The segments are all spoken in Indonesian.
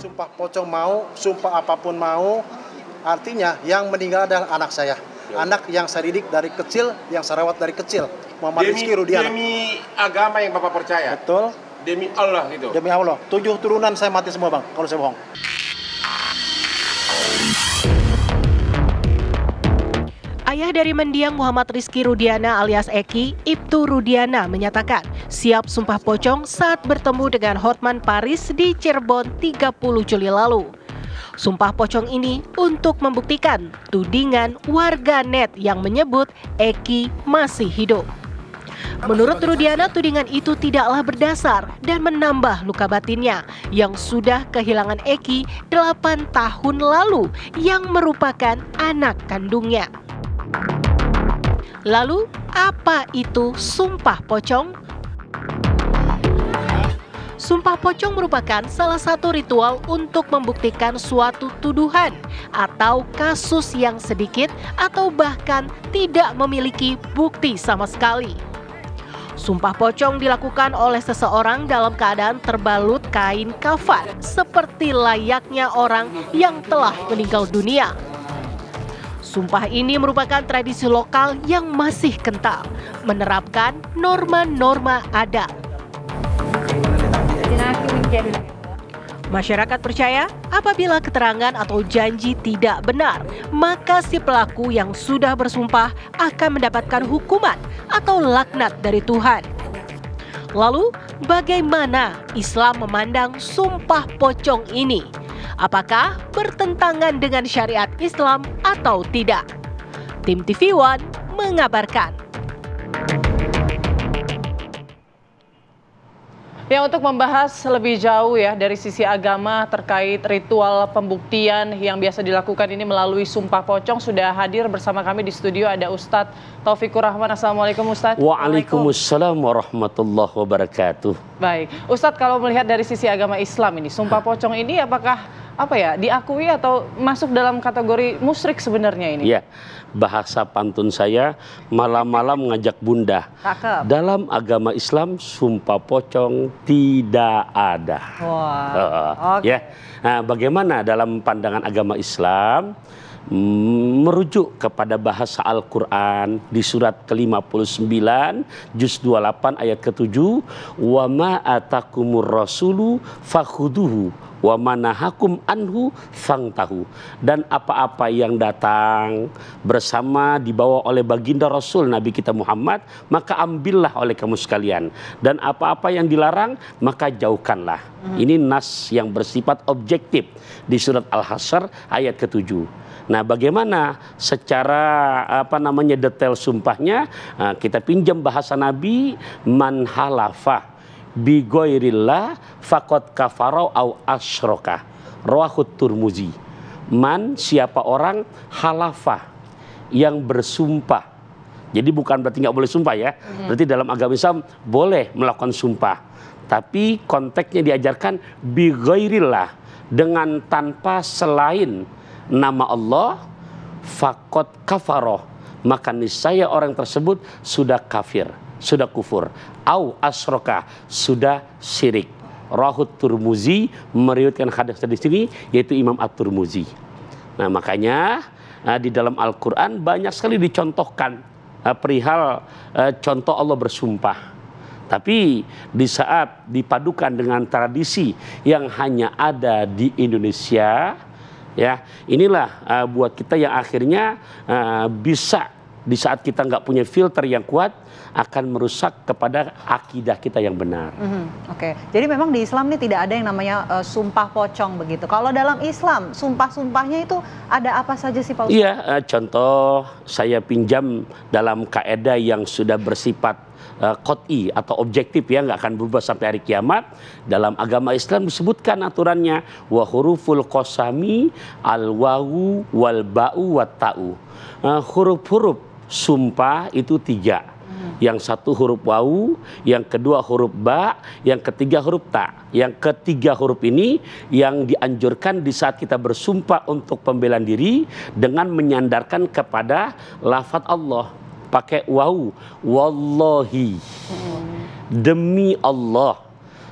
sumpah pocong mau, sumpah apapun mau, artinya yang meninggal adalah anak saya. Anak yang saya didik dari kecil, yang saya rawat dari kecil. Muhammad Rizky Rudiana. Demi agama yang Bapak percaya? Betul. Demi Allah gitu? Demi Allah. 7 turunan saya mati semua, Bang, kalau saya bohong. Ayah dari mendiang Muhammad Rizky Rudiana alias Eki, Ibtu Rudiana, menyatakan siap sumpah pocong saat bertemu dengan Hotman Paris di Cirebon 30 Juli lalu. Sumpah pocong ini untuk membuktikan tudingan warganet yang menyebut Eki masih hidup. Menurut Rudiana, tudingan itu tidaklah berdasar dan menambah luka batinnya yang sudah kehilangan Eki 8 tahun lalu yang merupakan anak kandungnya. Lalu, apa itu sumpah pocong? Sumpah pocong merupakan salah satu ritual untuk membuktikan suatu tuduhan atau kasus yang sedikit atau bahkan tidak memiliki bukti sama sekali. Sumpah pocong dilakukan oleh seseorang dalam keadaan terbalut kain kafan seperti layaknya orang yang telah meninggal dunia. Sumpah ini merupakan tradisi lokal yang masih kental, menerapkan norma-norma adat. Masyarakat percaya apabila keterangan atau janji tidak benar, maka si pelaku yang sudah bersumpah akan mendapatkan hukuman atau laknat dari Tuhan. Lalu, bagaimana Islam memandang sumpah pocong ini? Apakah bertentangan dengan syariat Islam atau tidak? Tim TV One mengabarkan. Ya, untuk membahas lebih jauh ya dari sisi agama terkait ritual pembuktian yang biasa dilakukan ini melalui sumpah pocong, sudah hadir bersama kami di studio ada Ustadz Taufikur Rahman. Assalamualaikum Ustadz. Waalaikumsalam warahmatullahi wabarakatuh. Baik, Ustadz, kalau melihat dari sisi agama Islam ini, sumpah pocong ini apakah diakui atau masuk dalam kategori musyrik sebenarnya ini? Ya, bahasa pantun saya malam-malam ngajak bunda. Cakep. Dalam agama Islam sumpah pocong tidak ada. Wah. Okay. Ya, nah, bagaimana dalam pandangan agama Islam? Merujuk kepada bahasa Al-Quran di surat ke-59 juz 28 ayat ke-7, wa ma atakumur rasulu fakhuduhu wa manahakum anhu fangtahu, dan apa-apa yang datang bersama dibawa oleh baginda Rasul Nabi kita Muhammad, maka ambillah oleh kamu sekalian, dan apa-apa yang dilarang maka jauhkanlah. Ini nas yang bersifat objektif di surat Al-Hasyr ayat ke-7. Nah, bagaimana secara detail sumpahnya? Nah, kita pinjam bahasa Nabi, man halafa bi ghairillah faqad kafara au asyroka. Rawahut Turmuzi. Man, siapa orang halafa yang bersumpah. Jadi bukan berarti nggak boleh sumpah ya. Berarti dalam agama Islam boleh melakukan sumpah. Tapi konteksnya diajarkan bi ghairillah, dengan tanpa selain nama Allah, faqad kafaroh, maka niscaya orang tersebut sudah kafir, sudah kufur. Au asroka, sudah syirik. Rawahut Turmuzi, meriwayatkan hadis di sini yaitu Imam At-Turmuzi. Nah, makanya di dalam Al-Quran banyak sekali dicontohkan perihal contoh Allah bersumpah. Tapi di saat dipadukan dengan tradisi yang hanya ada di Indonesia, ya, inilah buat kita yang akhirnya bisa di saat kita nggak punya filter yang kuat akan merusak kepada akidah kita yang benar. Oke, jadi memang di Islam ini tidak ada yang namanya sumpah pocong begitu. Kalau dalam Islam sumpah-sumpahnya itu ada apa saja sih Pak Ustadz? Iya, contoh saya pinjam dalam kaidah yang sudah bersifat qot'i atau objektif, ya, nggak akan berubah sampai hari kiamat. Dalam agama Islam disebutkan aturannya, wa huruful qasami al wawu wal ba'u wat ta'u. Huruf-huruf sumpah itu 3. Yang satu huruf wawu, yang kedua huruf ba, yang ketiga huruf ta. Yang ketiga huruf ini yang dianjurkan di saat kita bersumpah untuk pembelaan diri dengan menyandarkan kepada lafaz Allah. Pakai wawu, wallahi, demi Allah.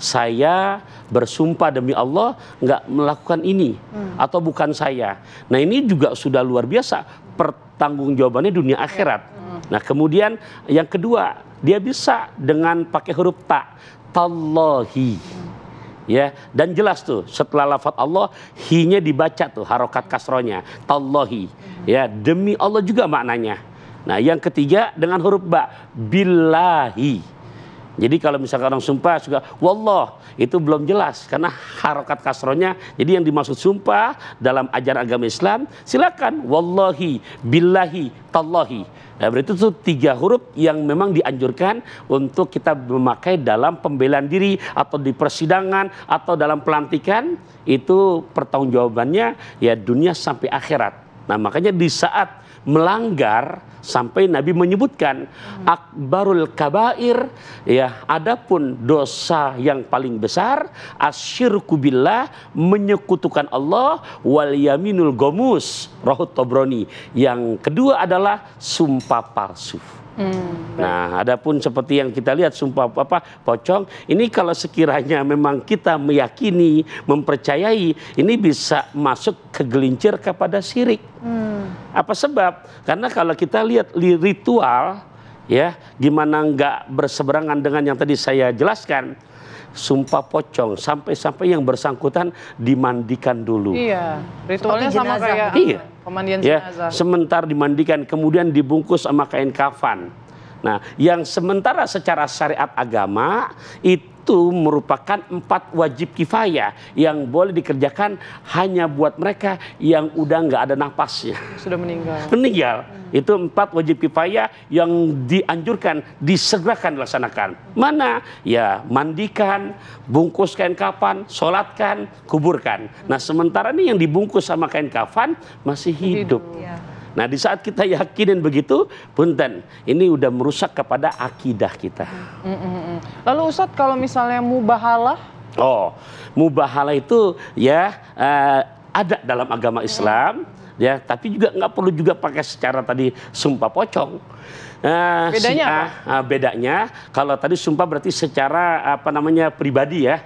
saya bersumpah demi Allah nggak melakukan ini atau bukan saya. Nah ini juga sudah luar biasa pertanggungjawabannya dunia akhirat. Nah kemudian yang kedua, dia bisa dengan pakai huruf ta, tallahi. Ya, dan jelas tuh setelah lafaz Allah, hi-nya dibaca tuh harokat kasronya, tallahi. Ya, demi Allah juga maknanya. Nah, yang ketiga dengan huruf ba, billahi. Jadi kalau misalkan orang sumpah juga wallah, itu belum jelas karena harokat kasronya. Jadi yang dimaksud sumpah dalam ajaran agama Islam, silakan wallahi, billahi, tallahi. Nah, berarti itu 3 huruf yang memang dianjurkan untuk kita memakai dalam pembelaan diri atau di persidangan atau dalam pelantikan. Itu pertanggungjawabannya ya dunia sampai akhirat. Nah makanya di saat melanggar sampai Nabi menyebutkan akbarul kabair, ya adapun dosa yang paling besar asyirku billah, menyekutukan Allah, wal yaminul gomus rahut Tobroni. Yang kedua adalah sumpah palsu. Nah, adapun seperti yang kita lihat sumpah pocong, ini kalau sekiranya memang kita meyakini, mempercayai, ini bisa masuk ke gelincir kepada syirik. Apa sebab? Karena kalau kita lihat ritual, ya, gimana nggak berseberangan dengan yang tadi saya jelaskan, sumpah pocong sampai-sampai yang bersangkutan dimandikan dulu. Iya, ritualnya sama kayak pemandian jenazah. Sementara dimandikan, kemudian dibungkus sama kain kafan. Nah, yang sementara secara syariat agama itu merupakan 4 wajib kifayah yang boleh dikerjakan hanya buat mereka yang udah nggak ada napasnya. Sudah meninggal. Itu 4 wajib kifayah yang dianjurkan, disegerakan dilaksanakan. Mana? Ya mandikan, bungkus kain kafan, sholatkan, kuburkan. Nah sementara ini yang dibungkus sama kain kafan masih hidup. Nah di saat kita yakinin begitu, punten, ini udah merusak kepada akidah kita. Lalu Ustadz kalau misalnya mubahalah? Oh, mubahalah itu ya ada dalam agama Islam. Ya, tapi juga nggak perlu juga pakai secara tadi sumpah pocong. Bedanya apa? Bedanya kalau tadi sumpah berarti secara pribadi ya.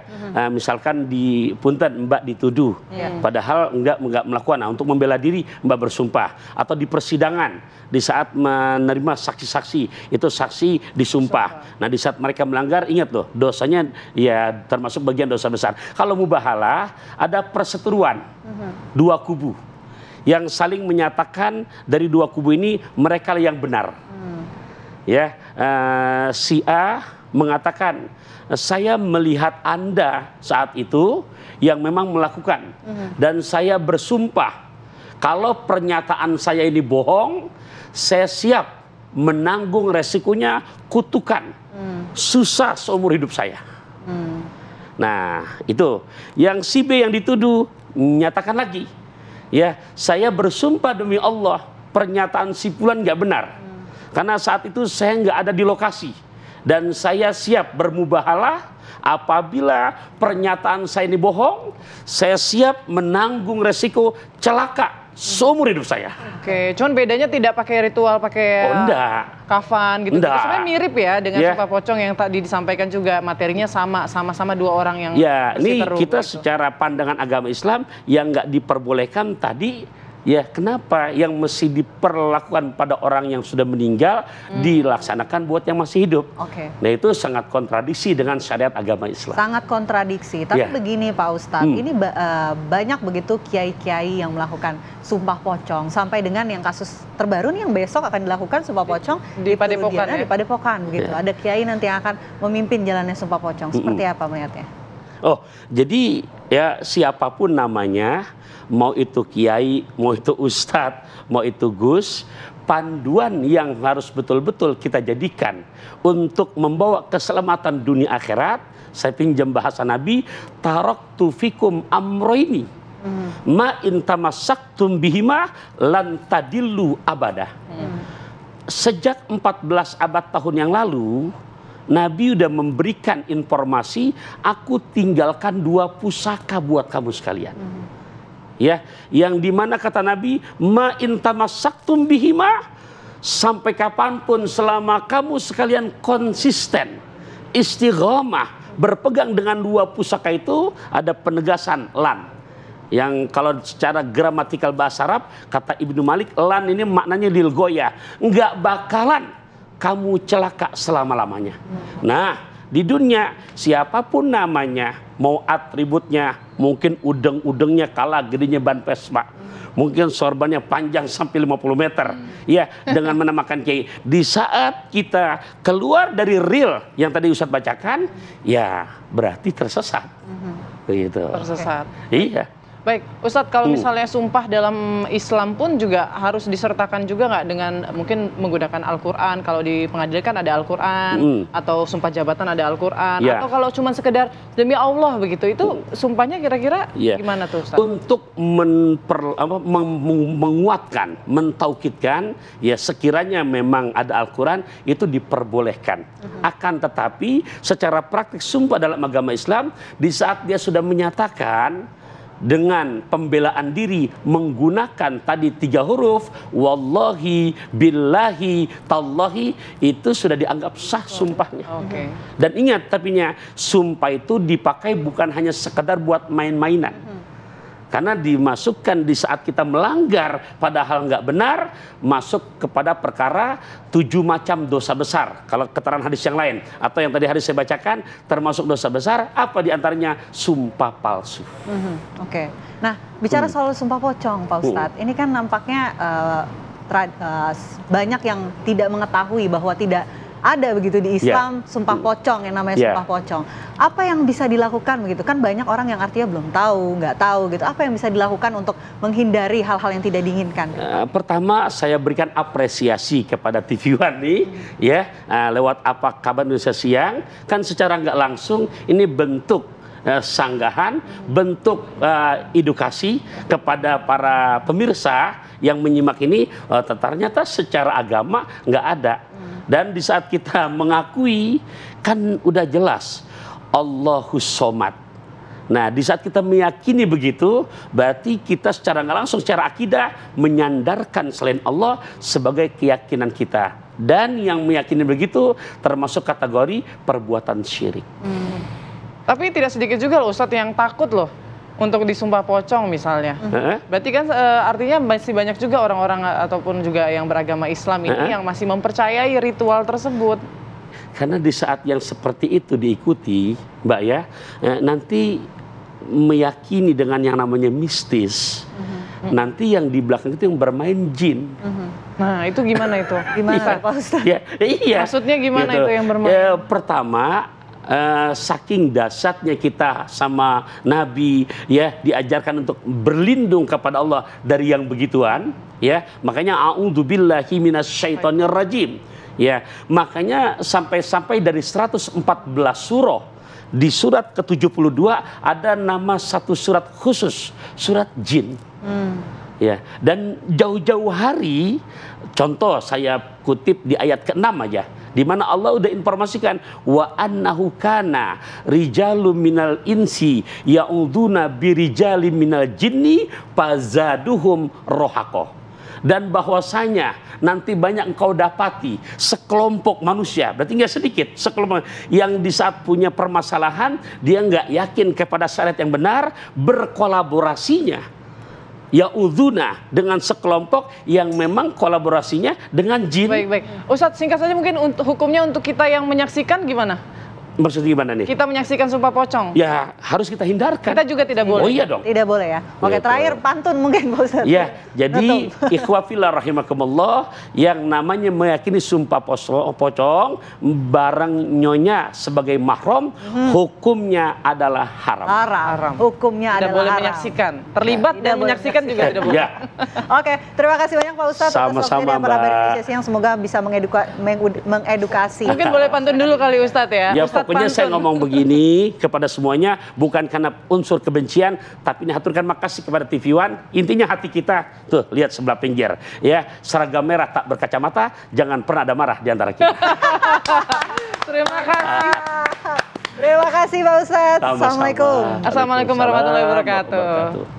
Misalkan di punten Mbak dituduh, padahal nggak melakukan. Nah, untuk membela diri Mbak bersumpah, atau di persidangan di saat menerima saksi-saksi itu saksi disumpah. Nah di saat mereka melanggar, ingat loh dosanya ya termasuk bagian dosa besar. Kalau mubahalah ada perseteruan 2 kubu yang saling menyatakan dari 2 kubu ini mereka yang benar. Ya, si A mengatakan saya melihat Anda saat itu yang memang melakukan, dan saya bersumpah kalau pernyataan saya ini bohong, saya siap menanggung resikonya kutukan, susah seumur hidup saya. Nah itu yang si B yang dituduh menyatakan lagi, ya saya bersumpah demi Allah pernyataan si fulan nggak benar, karena saat itu saya nggak ada di lokasi dan saya siap bermubahalah apabila pernyataan saya ini bohong, saya siap menanggung resiko celaka seumur hidup saya. Oke, cuman bedanya tidak pakai ritual, pakai kafan gitu. Sebenarnya mirip ya dengan sumpah pocong yang tadi disampaikan juga, materinya sama-sama 2 orang yang ini kita gitu. Secara pandangan agama Islam yang nggak diperbolehkan tadi. Ya, kenapa yang mesti diperlakukan pada orang yang sudah meninggal dilaksanakan buat yang masih hidup? Nah itu sangat kontradiksi dengan syariat agama Islam. Sangat kontradiksi. Tapi begini Pak Ustadz, ini banyak begitu kiai-kiai yang melakukan sumpah pocong sampai dengan yang kasus terbaru nih yang besok akan dilakukan sumpah pocong di Padepokan. Di Padepokan begitu. Ada kiai nanti yang akan memimpin jalannya sumpah pocong. Seperti apa melihatnya? Oh, jadi ya siapapun namanya, mau itu kiai, mau itu ustadz, mau itu gus, panduan yang harus betul-betul kita jadikan untuk membawa keselamatan dunia akhirat. Saya pinjam bahasa Nabi, taraktu fikum amroini, ma in tamassaktum bihima lan tadillu abada. Sejak 14 abad tahun yang lalu, Nabi udah memberikan informasi, aku tinggalkan 2 pusaka buat kamu sekalian. Ya, yang dimana kata Nabi, ma in tamassaktum bihima, sampai kapanpun selama kamu sekalian konsisten, istiqomah berpegang dengan dua pusaka itu ada penegasan lan. Yang kalau secara gramatikal bahasa Arab, kata Ibnu Malik, lan ini maknanya lil goya, nggak bakalan kamu celaka selama-lamanya. Nah, di dunia siapapun namanya, mau atributnya, mungkin udeng-udengnya kalah gedenya ban Vespa, mungkin sorbannya panjang sampai 50 meter, ya, dengan menamakan kiai. Di saat kita keluar dari real yang tadi Ustadz bacakan, ya berarti tersesat. Gitu. Tersesat. Iya. Baik, Ustadz, kalau misalnya sumpah dalam Islam pun juga harus disertakan juga nggak dengan mungkin menggunakan Al-Quran? Kalau di pengadilan kan ada Al-Quran, atau sumpah jabatan ada Al-Quran, atau kalau cuma sekedar demi Allah begitu, itu sumpahnya kira-kira gimana tuh, Ustadz? Untuk menguatkan, mentaukidkan, ya sekiranya memang ada Al-Quran, itu diperbolehkan. Akan tetapi secara praktik sumpah dalam agama Islam, di saat dia sudah menyatakan dengan pembelaan diri menggunakan tadi 3 huruf wallahi, billahi, tallahi, itu sudah dianggap sah sumpahnya. Dan ingat tapinya, sumpah itu dipakai bukan hanya sekedar buat main-mainan. Karena dimasukkan di saat kita melanggar padahal nggak benar, masuk kepada perkara 7 macam dosa besar. Kalau keterangan hadis yang lain atau yang tadi hadis saya bacakan, termasuk dosa besar, apa diantaranya? Sumpah palsu. Nah, bicara soal sumpah pocong, Pak Ustadz, ini kan nampaknya banyak yang tidak mengetahui bahwa tidak ada begitu di Islam sumpah pocong, yang namanya sumpah pocong. Apa yang bisa dilakukan begitu? Kan banyak orang yang artinya belum tahu, nggak tahu gitu. Apa yang bisa dilakukan untuk menghindari hal-hal yang tidak diinginkan? Pertama, saya berikan apresiasi kepada TV One nih, ya, lewat Apa Kabar Indonesia Siang, kan secara nggak langsung ini bentuk sanggahan, bentuk edukasi kepada para pemirsa yang menyimak ini. Ternyata secara agama nggak ada. Dan di saat kita mengakui, kan udah jelas Allahus Somad. Nah, di saat kita meyakini begitu, berarti kita secara nggak langsung, secara akidah menyandarkan selain Allah sebagai keyakinan kita. Dan yang meyakini begitu termasuk kategori perbuatan syirik. Tapi tidak sedikit juga loh Ustadz yang takut loh untuk disumpah pocong misalnya. Berarti kan artinya masih banyak juga orang-orang ataupun juga yang beragama Islam ini yang masih mempercayai ritual tersebut. Karena di saat yang seperti itu diikuti, Mbak ya, nanti meyakini dengan yang namanya mistis. Nanti yang di belakang itu yang bermain jin. Nah, itu gimana itu? Gimana Pak Ustadz? Iya. Maksudnya gimana gitu. itu yang bermain? Pertama, saking dasarnya kita sama Nabi, ya, diajarkan untuk berlindung kepada Allah dari yang begituan, ya, makanya a'udzubillahi minasyaitonir rajim, ya, makanya sampai dari 114 surah di surat ke-72 ada nama satu surat khusus, surat jin. Ya, dan jauh-jauh hari, contoh saya kutip di ayat ke-6 aja, di mana Allah udah informasikan wa annahu kana rijalun minal insi ya'udzuuna birijalin minal jinni fazaduhum rohaqo. Dan bahwasanya nanti banyak engkau dapati sekelompok manusia, berarti nggak sedikit, sekelompok yang di saat punya permasalahan dia nggak yakin kepada syariat yang benar, berkolaborasinya ya'udzuna dengan sekelompok yang memang kolaborasinya dengan jin. Baik. Ustadz, singkat saja mungkin hukumnya untuk kita yang menyaksikan gimana? Maksudnya gimana nih? Kita menyaksikan sumpah pocong. Ya, harus kita hindarkan. Kita juga tidak boleh. Oh iya dong. Tidak boleh ya. Oke, terakhir pantun mungkin Pak Ustadz. Ya, jadi ikhwah fillah rahimakumullah, yang namanya meyakini sumpah pocong bareng nyonya sebagai mahram, hukumnya adalah haram. Haram. Hukumnya tidak adalah boleh haram. menyaksikan. Terlibat dan menyaksikan juga tidak boleh. Oke, terima kasih banyak Pak Ustadz. Sama-sama, Mbak. Kabar Indonesia Siang, semoga bisa mengedukasi. Mungkin boleh pantun dulu kali Ustadz ya. Ya, pokoknya saya ngomong begini kepada semuanya, bukan karena unsur kebencian, tapi ini haturkan makasih kepada TV One. Intinya hati kita, tuh lihat sebelah pinggir, ya, seragam merah tak berkacamata, jangan pernah ada marah di antara kita. Terima kasih. Terima kasih Pak Ustadz. Assalamualaikum. Assalamualaikum warahmatullahi wabarakatuh.